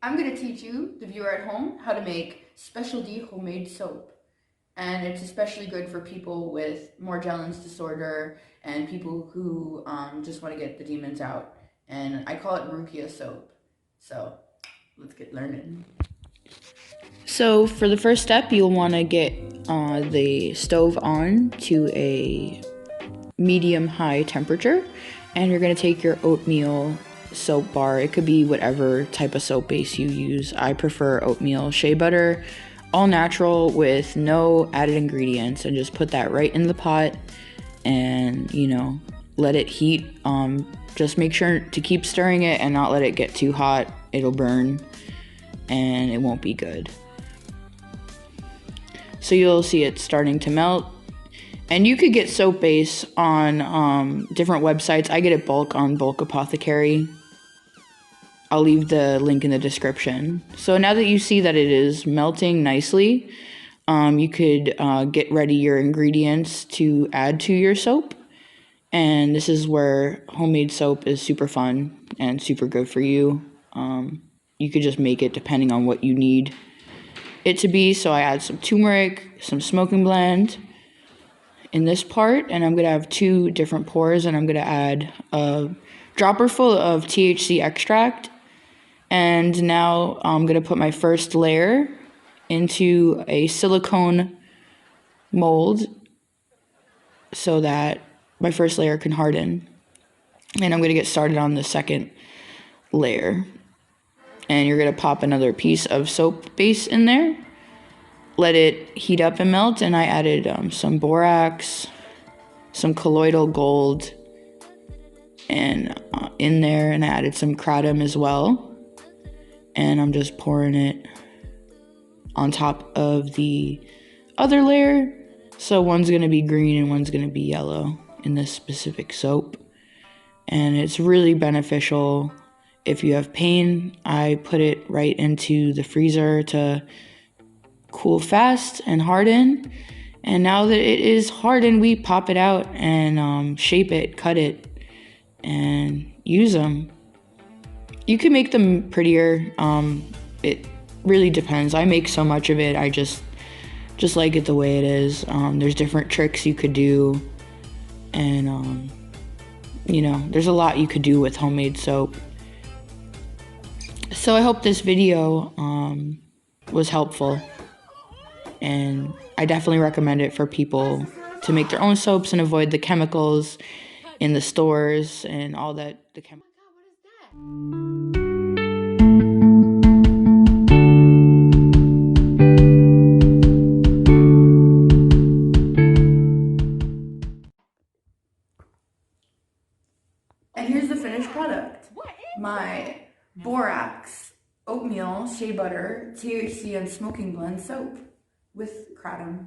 I'm going to teach you, the viewer at home, how to make specialty homemade soap. And it's especially good for people with morgellons disorder and people who just want to get the demons out. And I call it Rukia soap. So let's get learning. So for the first step, you'll want to get the stove on to a medium-high temperature, and you're going to take your oatmeal soap bar. It could be whatever type of soap base you use. I prefer oatmeal shea butter, all natural with no added ingredients, and just put that right in the pot and, let it heat. Just make sure to keep stirring it and not let it get too hot. It'll burn and it won't be good. So you'll see it starting to melt. And you could get soap base on different websites. I get it bulk on Bulk Apothecary. I'll leave the link in the description. So now that you see that it is melting nicely, you could get ready your ingredients to add to your soap. And this is where homemade soap is super fun and super good for you. You could just make it depending on what you need it to be. So I add some turmeric, some smoking blend in this part, and I'm gonna have 2 different pours, and I'm gonna add a dropper full of THC extract. And now I'm gonna put my first layer into a silicone mold so that my first layer can harden. And I'm gonna get started on the second layer. And you're gonna pop another piece of soap base in there. Let it heat up and melt, and I added some borax, some colloidal gold, and in there, and I added some kratom as well. And I'm just pouring it on top of the other layer. So one's gonna be green and one's gonna be yellow in this specific soap. And it's really beneficial if you have pain. I put it right into the freezer to cool fast and harden. And now that it is hardened, we pop it out and shape it, cut it, and use them. You can make them prettier. It really depends. I make so much of it, I just like it the way it is. There's different tricks you could do, and there's a lot you could do with homemade soap. So I hope this video was helpful, and I definitely recommend it for people to make their own soaps and avoid the chemicals in the stores and all that. And here's the finished product. My borax, oatmeal, shea butter, THC, and smoking blend soap with kratom.